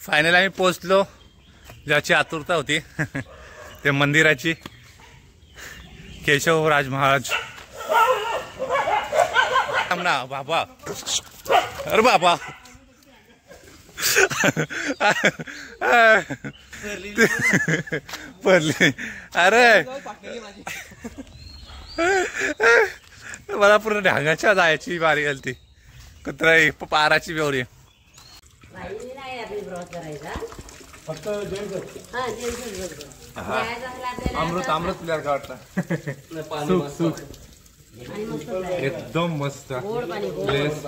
Finally आम्ही पोहोचलो ज्याची आतुरता होती ते मंदिराची. केशवराज महाराज. ना बाबा, अरे बाबा पडली. अरे मला पूर्ण ढांगाच्या जायची बारी आलती. कुत्रा पाराची बेवरी. अमृत अमृत प्लेअर का वाटतं. एकदम मस्त प्लेस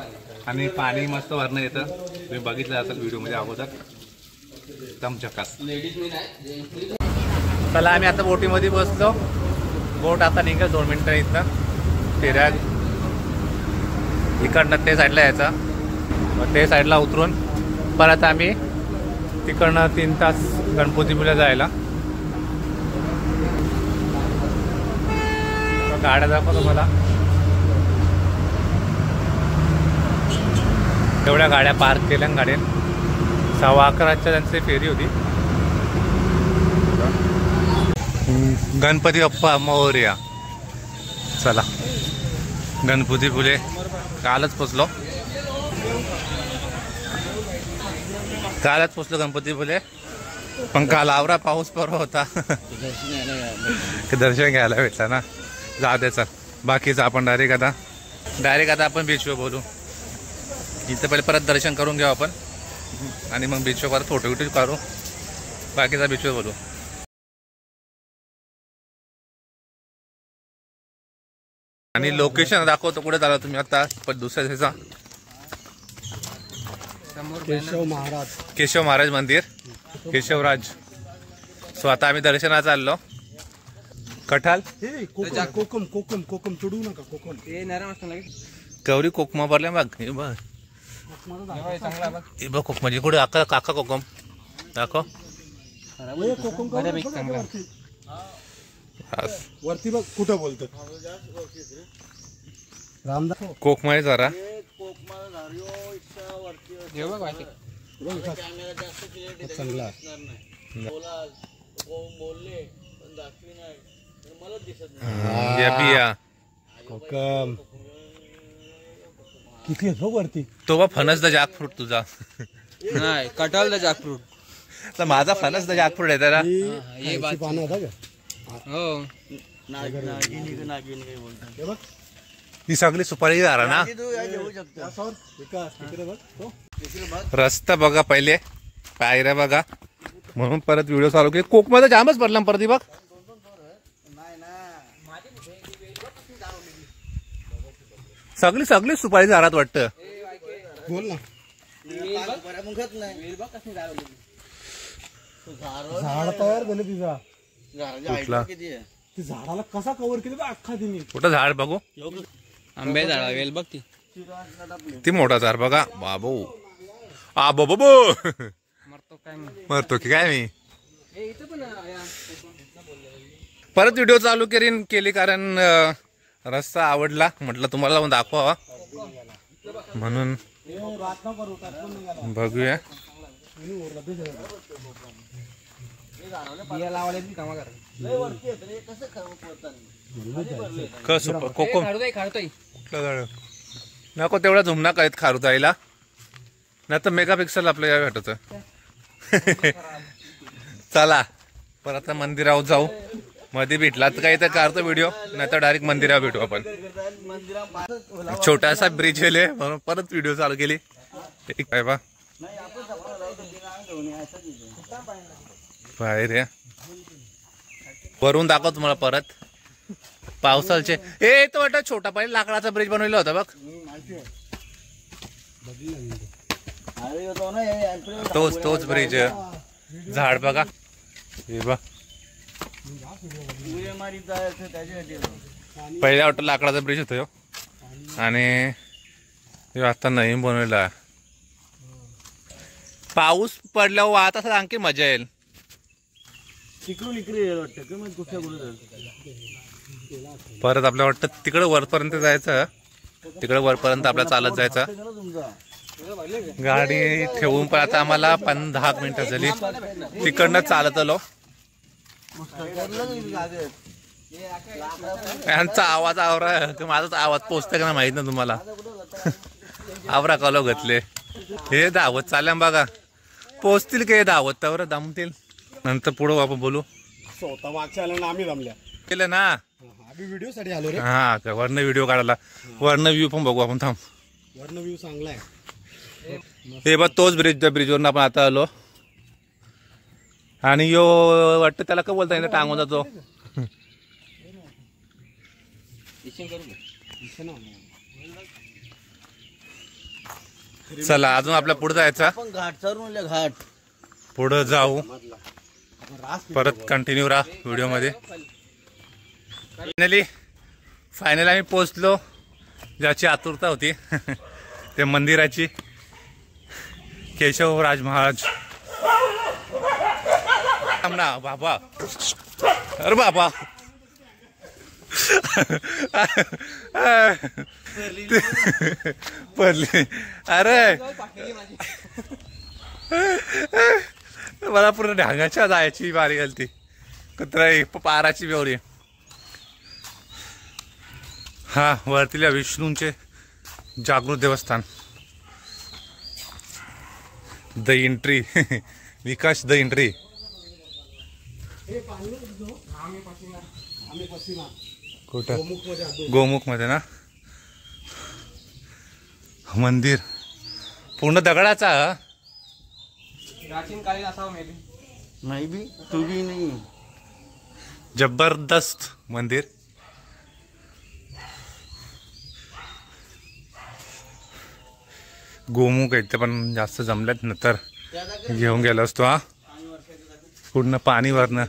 आणि पाणी मस्त वरण येतं. तुम्ही बघितलं असेल व्हिडिओ मध्ये अगोदर. एकदम झकास. चला आम्ही आता बोटीमध्ये बसलो. बोट आता निघेल 2 मिनिटं इथनं फिरायला. इकडनं ते साईडला यायचं, मग ते साईडला उतरून परत आम्ही तिकडनं 3 तास गणपतीपुळ्याला जायला. गाड्या दाखवतो मला. तेवढ्या गाड्या पार्क केल्या गाड्या. 11:15 त्यांची फेरी होती. गणपती बाप्पा मोरया. चला गणपतीपुळे कालच पोचलो. गणपतीपुळे. पण काल आवरा पाऊस परवा होता. दर्शन घ्यायला भेटला ना. जाऊ दे चल. बाकीचं आपण डायरेक्ट आता आपण बीचवर बोलू. इथं पहिले परत दर्शन करून घेऊ आपण आणि मग बीचवर परत फोटो विटो काढू. बाकीचा बीचवर बोलू. आणि लोकेशन दाखवतो कुठे झाला तुम्ही आता. पण दुसऱ्या दिवसा केशव महाराज मंदिर. केशवराज. सो आता आम्ही दर्शनाला चाललो. कठाल कोकम कोकम कोकम चढू नका. कोकम गौरी कोकमा भरल्या बघ. हे बघ कोकमाची कुठे काका कोकम दाखव. वरती बघ कुठं बोलतात. कोकमा जरा चांगला. कोकम किती आहे वरती. तो बा फणस द जॅकफ्रूट तुझा. नाही कटहल द जॅकफ्रूट. तर माझा फणस द जॅकफ्रूट आहे त्याला. पानं होता का. हो ही सगळी सुपारी झाला ना. रस्ता बघा पहिले, पायऱ्या बघा. म्हणून परत व्हिडिओ चालू की कोकमाचा जामच भरला परत. बघ सगळी सुपारी झाडात वाटतं. बोल ना. झाड तयार झालं तिचा. कुठला झाडाला कसा कव्हर केलं अख्खा तिने. कुठं झाड बघू. आंबे झाडा वेल बघ ती मोठा झाड बघा. बाबू बाबू मरतो की काय मी. परत व्हिडिओ चालू केली कारण रस्ता आवडला. म्हटलं तुम्हाला दाखवावा म्हणून. बघूया कसं कोकम नको तेवढा झुमना काहीत खारुताईला. नाही तर मेगापिक्सल आपल्या या भेटत. चला परत मंदिरावर जाऊ. मध्ये भेटला तर काही तर काढतो व्हिडिओ, नाही तर डायरेक्ट मंदिरावर भेटू आपण. छोटासा ब्रिज गेले म्हणून परत व्हिडिओ चालू केली. ठीक आहे बा. बाहेर वरून दाखव तुम्हाला परत. पावसाचे ए तो वाटत छोटा पहिले लाकडाचा ब्रिज बनवलेला होता बघ. तोच ब्रिज. झाड बघा हे बघ. पहिल्या वाटत लाकडाचा ब्रिज होतो आणि आता नवीन बनवलेला. पाऊस पडल्यावर वाहत असं आणखी मजा येईल. परत आपल्या वाटतं तिकडे वरपर्यंत जायचं. तिकडे वरपर्यंत आपल्याला चालत जायचं. गाडी ठेवून पण आता आम्हाला 10 मिनिटं झाली. तिकडनं चालत आलो. यांचा आवाज आवरा, माझाच आवाज पोचतोय का नाही माहित ना तुम्हाला. आवरा कलो घेतले हे धावत चालल्या बघा. पोचतील का हे धावत त्यावर दमतील. नंतर पुढं आपण बोलू. स्वतः मागच्या आल्या आम्ही जमल्या केलं ना. आम्ही व्हिडिओ साठी आलो रे. हा वर्ण व्हिडिओ काढायला. वर्ण व्ह्यू पण बघू आपण. थांब. वर्ण व्ह्यू चांगला आहे. हे बघ तोच ब्रिज. त्या ब्रिजवरून आपण आता आलो. आणि यो वाटतं त्याला का बोलता येईल टांगून जातो. चला अजून आपल्या पुढे जायचा. घाट चढून घाट पुढं जाऊ. परत कंटिन्यू राहा व्हिडिओ मध्ये. फायनली आम्ही पोचलो. ज्याची आतुरता होती ते मंदिराची. केशवराज महाराज. ना बाबा. अरे बाबा. पडली. अरे मला पूर्ण ढांगाच्या जायची बारी घालती. कुत्रा पाराची बेवरी. हा वरतील्या विष्णूंचे जागृत देवस्थान. The entry. Vikas the entry. कुठं गोमुख मध्ये ना. मंदिर पूर्ण दगडाचा. प्राचीन कालीन असावं नाही बी तू बी नाही. जबरदस्त मंदिर. गोमुख आहे ते पण जास्त जमल्यात नंतर घेऊन गेलो असतो. हा पूर्ण पाणी वरनं.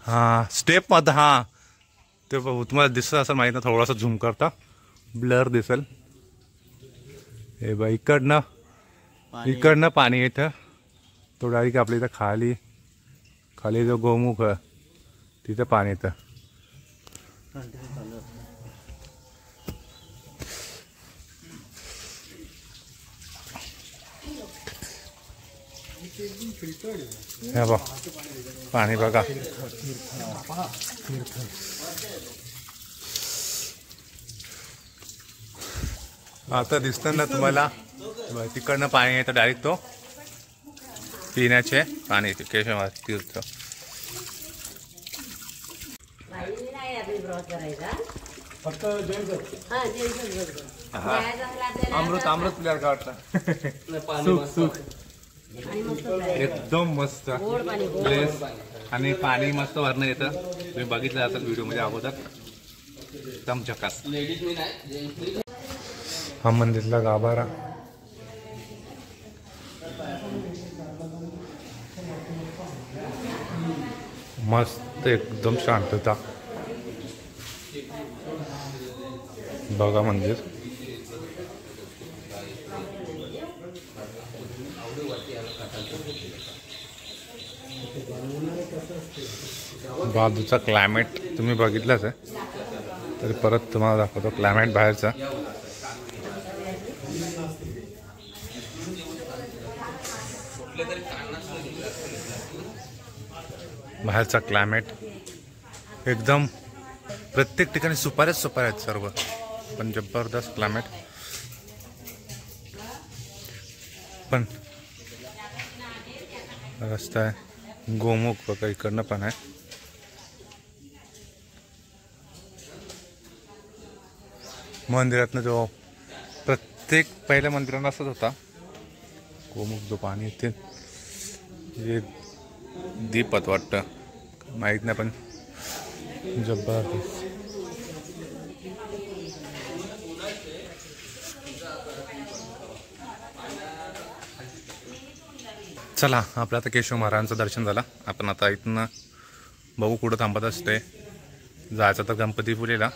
हा स्टेप मध्ये. हा ते तुम्हाला दिसत असं माहित ना. थोडासा झूम करता ब्लर दिसेल. हे बाई इकडनं पाणी येतं. तो डायरेक्ट आपल्या इथं खाली जो गोमुख आहे तिथं पाणी येतं. हे बघ पाणी बघा. आता दिसत ना तुम्हाला. तिकडनं पाणी येतं डायरेक्ट. तो पिण्याचे पाणी येते. केशव तीर्थ. अमृत प्लेअर का वाटतं. एकदम मस्त प्लेस. आणि पाणी मस्त वरण येतं. तुम्ही बघितलं असेल व्हिडिओ मध्ये अगोदर. एकदम झकास. हा मंदिरला गाभारा. मस्त एकदम शांतता. बघा मंदिर. बाजूचा क्लायमेट तुम्ही बघितलंच आहे. तरी परत तुम्हाला दाखवतो क्लायमेट बाहेरचा. बाहेरचा क्लायमेट एकदम. प्रत्येक ठिकाणी सुपाऱ्याच सुपाऱ्या आहेत सर्व. पण जबरदस्त क्लायमेट. पण रस्ता आहे. गोमुख बघा इकडनं पण आहे. मंदिरातनं जो प्रत्येक पहिल्या मंदिरांना असंच होता. गोमुख जो पाणी येते हे दीपत वाटतं माहीत नाही. पण जबरदस्त. चला आपलं आता केशव महाराजांचं दर्शन झालं. आपण आता इथनं बघू कुठं थांबत असते. जायचं तर गणपतीपुळेला.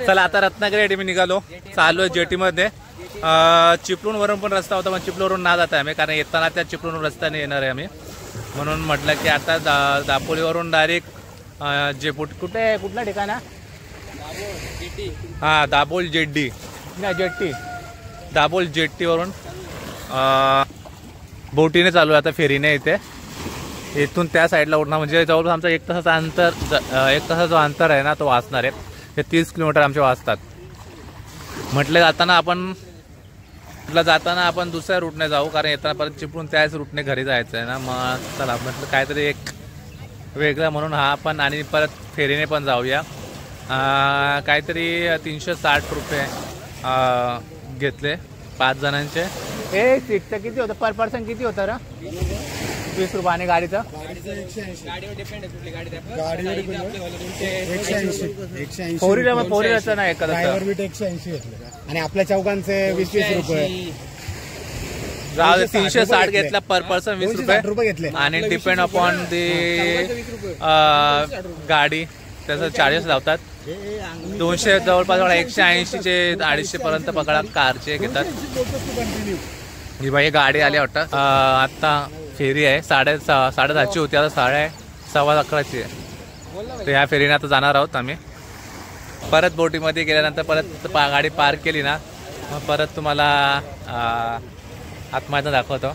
चला आता रत्नागिरी मी निघालो. चालू जेटीमध्ये. चिपळूणवरून पण रस्ता होता. पण चिपळूणवरून ना जाता आम्ही कारण येताना त्या चिपळूण रस्त्याने येणार आहे आम्ही. म्हणून म्हटलं की आता दापोलीवरून डायरेक्ट कुठला ठिकाण हा दाभोळ जेट्टी. नाही जेट्टी. दाभोळ जेट्टीवरून बोटीने चालू आहे आता, फेरीने इथे. इथून त्या साईडला उडणार म्हणजे जवळपास आमचा 1 तासाचं अंतर, 1 तासाचं अंतर आहे ना तो वाचणार आहे. हे 30 किलोमीटर आमचे वाचतात. म्हटलं जाताना आपण दुसऱ्या रूटने जाऊ, कारण येताना परत चिपळूण त्याच रूटने घरी जायचं आहे ना. मग चला म्हटलं काहीतरी एक वेगळं म्हणून हा पण, आणि परत फेरीने पण जाऊया. काहीतरी 360 रुपये घेतले 5 जणांचे. हे सीटचं किती होतं पर पर्सन, किती होतं रा? 20 रुपये. आणि गाडीचं गाडीवर डिपेंड आहे कुठली गाडी गाडीवर depend आहे. 180 फोर व्हीलरचं नाही एखादं. ड्रायव्हर बीट 180 घेतले आणि आपल्या चौकांचे 20 रुपये. जाऊ दे, 360 घेतला पर पर्सन, 20 रुपये घेतले. आणि डिपेंड अपॉन दी गाडी त्याचं चार्जेस लावतात. 200 जवळपास 180चे 250 पर्यंत पकडा कारचे घेतात. ही बाई गाडी आली वाटतं. आता फेरी आहे 7:30ची होती, आता 11:15ची आहे. तर ह्या फेरीने आता जाणार आहोत आम्ही. परत बोटीमध्ये गेल्यानंतर परत गाडी पार्क केली ना, मग परत तुम्हाला आत्महत्या दाखवतो.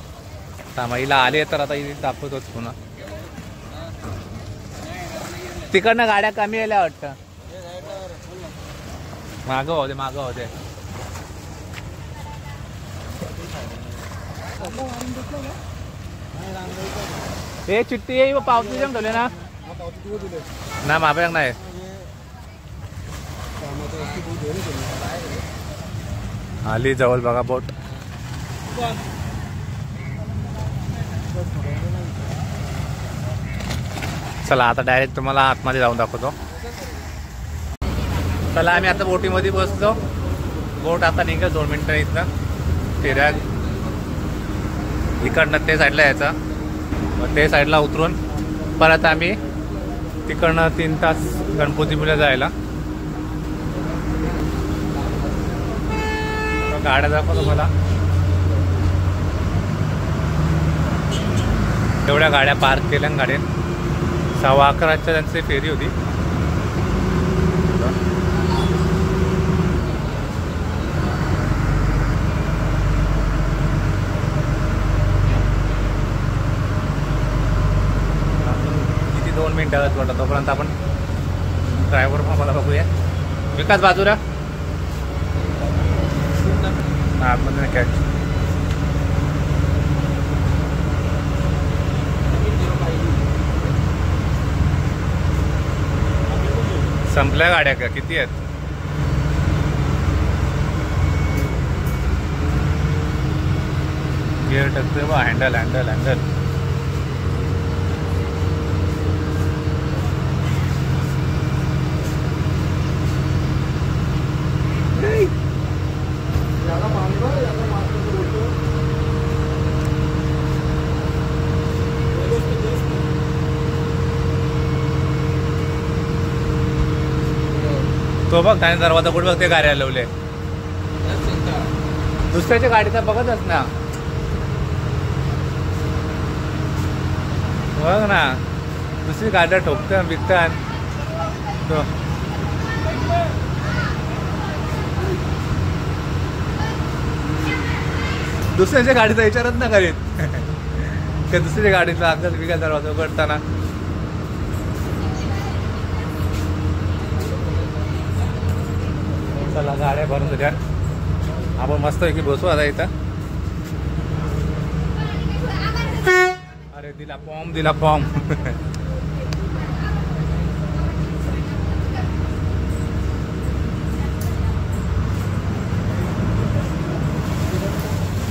हिला आली तर आता ही दाखवतोच पुन्हा. तिकडनं गाड्या कमी आल्या वाटतं. मागं होते. हे चिठ्ठी ये पावती जाऊन ठेवले ना माझ्याकडे नाही. आली जवळ बघा बोट. चला आता डायरेक्ट तुम्हाला आतमध्ये जाऊन दाखवतो. चला आम्ही आता बोटीमध्ये बसतो. बोट आता निघेल 2 मिनिटं इथनं. फेऱ्या इकडनं ते साईडला यायचा, मग ते साईडला उतरून परत आम्ही तिकडनं 3 तास गणपतीपुळ्याला जायला. गाड्या दाखवतो मला. एवढ्या गाड्या पार्क केल्या गाड्या. 11:15च्या त्यांची फेरी होती. किती 2 मिनिटात वाटत. तोपर्यंत आपण ड्रायव्हर मला बघूया. विकास बाजूला आतमध्ये कॅच. संपल्या गाड्या का? किती आहेत? गिअर टाकतोय बा. हँडल. तो बघ त्याने दरवाजा कुठे बघ ते गाड्या लावले. दुसऱ्याच्या गाडीचा बघतच ना. बघ ना दुसरी गाड्या ठोकतात विकतात. दुसऱ्याच्या गाडीचा विचारच ना करीत. त्या दुसऱ्या गाडीचा अगदी विका दरवाजा उघडताना. चला गाड्या भरून द्या. आपण मस्त की बसू आता इथं. अरे दिला फॉर्म.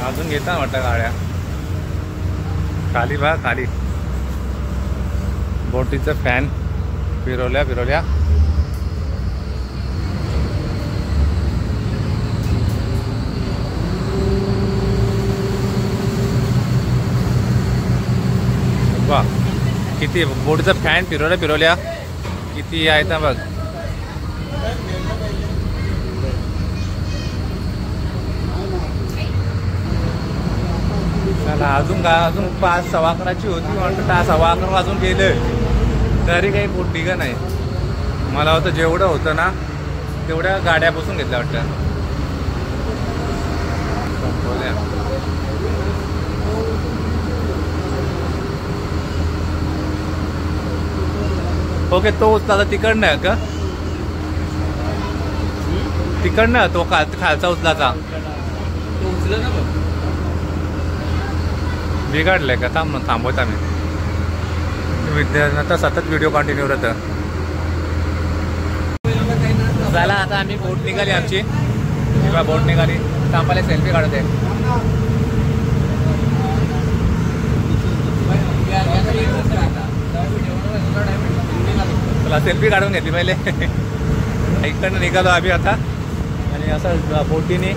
अजून घेता वाटतं गाड्या. खाली बा खाली बोटीचं फॅन फिरवल्या. वा किती बोटीचा फॅन फिरवल्या किती आहे ना बघ. चला अजून 5:15ची होती म्हटलं. 11:15 वाजून गेले तरी काही बोट निघा नाही. मला होतं जेवढं होतं ना तेवढ्या गाड्या बसून घेतल्या वाटतं. ओके तो उचलाचा तिकडनं आहे का? तिकडनं तो खालचा उचलाचा तो उचलं ना बघ. बिघडलंय का? थांबवत आम्ही विद्यार्थ्यांना सतत व्हिडिओ कंटिन्यू राहतं. झाला आता आम्ही बोट निघाली आमची किंवा बोट निघाली थांबायला सेल्फी काढत आहे. चला सेल्फी काढून घेतली पहिले. इकडनं निघालो आम्ही आता आणि असं बोटीने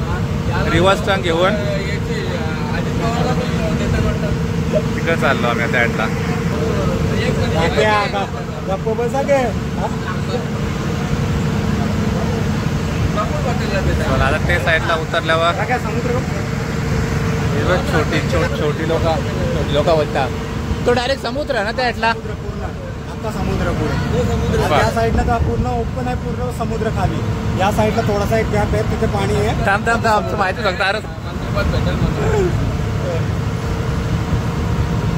रिव्हर्स टर्न घेऊन तिकडे चाललो आम्ही आता ॲटला. गप्प बसा गे. आता ते साईडला उतरल्यावर छोटी लोक बोलतात तो डायरेक्ट समुद्र आहे ना त्या ॲटला. आता समुद्र पुढे त्या साईडला तर पूर्ण ओपन आहे, पूर्ण समुद्र खाली. या साईडला थोडासा एक गॅप आहे, तिथे पाणी आहे. थांब आमचं माहिती सांगता. अरे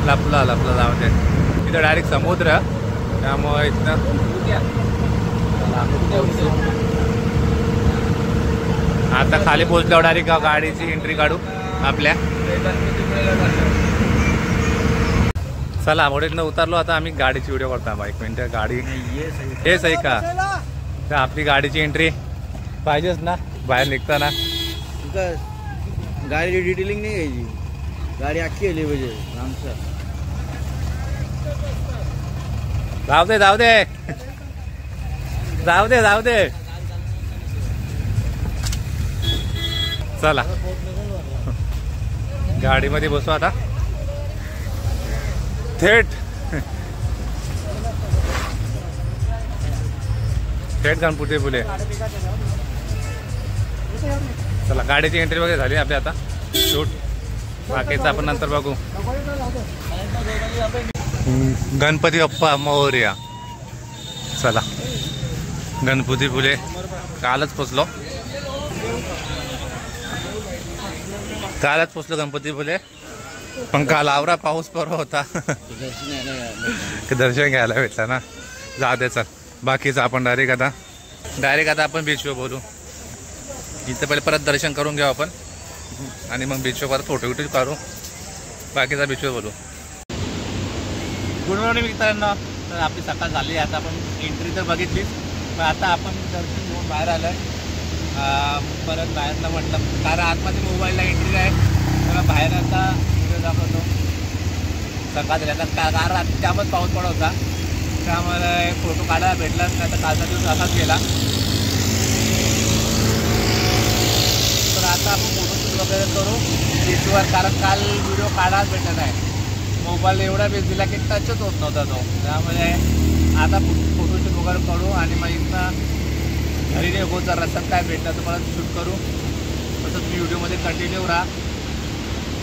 लपला जाऊ दे. तिथं डायरेक्ट समुद्र त्यामुळे इथं आता खाली पोहोचल्यावर डायरेक्ट गाडीची एंट्री काढू आपल्या. चला मोठीतनं उतरलो आता आम्ही. गाडीची व्हिडिओ करतो. एक मिनिट. गाडी हेच आहे का? तर आपली गाडीची एंट्री पाहिजेच ना बाहेर निघताना. गाडीची डिटेलिंग नाही घ्यायची. गाडी अख्खी आली पाहिजे आमचं. जाऊ दे. चला गाडीमध्ये बसू आता थेट गणपती फुले. चला गाडीची एंट्री वगैरे झाली आपली. आता शूट बाकीचं आपण नंतर बघू. गणपती बाप्पा मोरया. चला गणपती फुले कालच पोचलो गणपती फुले. पण काल आवरा पाऊस परवा होता. दर्शन घ्यायला भेटला ना. जाऊ दे चल. बाकीचं आपण डायरेक्ट आता आपण बीचवर बोलू. इथं पहिले परत दर्शन करून घेऊ आपण आणि मग बीचवर परत फोटो काढू. बाकीचा बीचवर बोलू. गुड मॉर्निंग मित्रांनो. तर आपली सकाळ झाली. आता आपण एंट्री तर बघितलीच, पण आता आपण दर्शन घेऊन बाहेर आलो आहे. परत बाहेरला म्हटलं कारण आतमध्ये मोबाईलला एंट्री आहे. तर बाहेर आता व्हिडिओ दाखवतो. सकाळ झाली आता कारण रात्री त्यामुळे पाऊस पडत होता, त्यामुळे फोटो काढायला भेटलाच नाही. तर कालचा दिवस असाच गेला. तर आता आपण फोटोशूट वगैरे करू बीचवर, कारण काल व्हिडिओ काढायला भेटत आहे. मोबाईल एवढा वेळ दिला की टचच होत नव्हता तो. त्यामुळे आता फोटोशूट वगैरे करू आणि मग इथं घरी निघू. जर रस्त्यात काय भेटलं तर मला शूट करू. तसंच मी व्हिडिओमध्ये कंटिन्यू राहा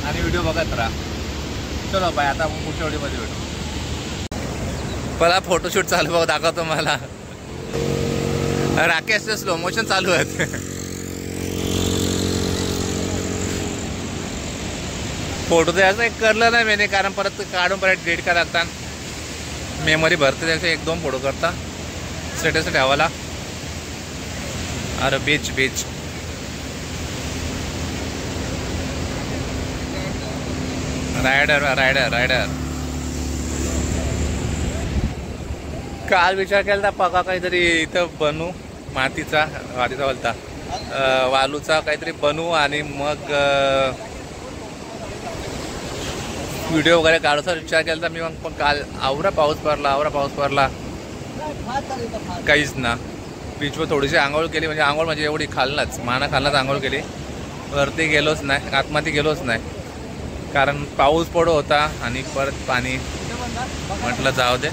आणि व्हिडिओ बघत राहा. चलो बाय. आता पुढच्या व्हिडिओमध्ये भेटू. मला फोटोशूट चालू बघ दाखवतो मला. राकेशचे स्लो मोशन चालू आहेत. फोटो द्यायचं एक करलं नाही मी, कारण परत काढून परत डेट करा लागतात. मेमरी भरते त्याचे 1-2 फोटो करता स्टेटस ठेवायला. अरे बीच रायडर काल विचार केला तर पका काहीतरी इथं बनू. मातीचा बोलता वालूचा काहीतरी बनवू आणि मग व्हिडिओ वगैरे काढायचा विचार केला. तर मी मग पण काल आवरा पाऊस पडला काहीच ना. बीचवर थोडीशी आंघोळ केली, म्हणजे एवढी खालनाच आंघोळ केली. वरती गेलोच नाही, आतमध्ये गेलोच नाही, कारण पाऊस पडत होता आणि परत पाणी. म्हटलं जाऊ दे.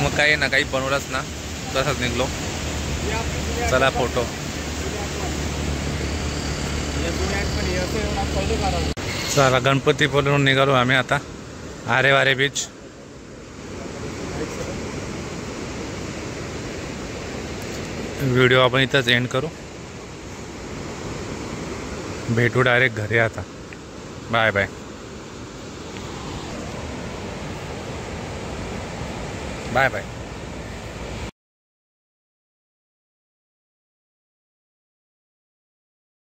मग काही बनवलंच ना, तसंच निघलो. चला फोटो. चला गणपती बोलून निघालो आम्ही आता. आरे वारे बीच. व्हिडिओ आपण इथंच एंड करू. भेटू डायरेक्ट घरी आता. Bye bye. Bye bye.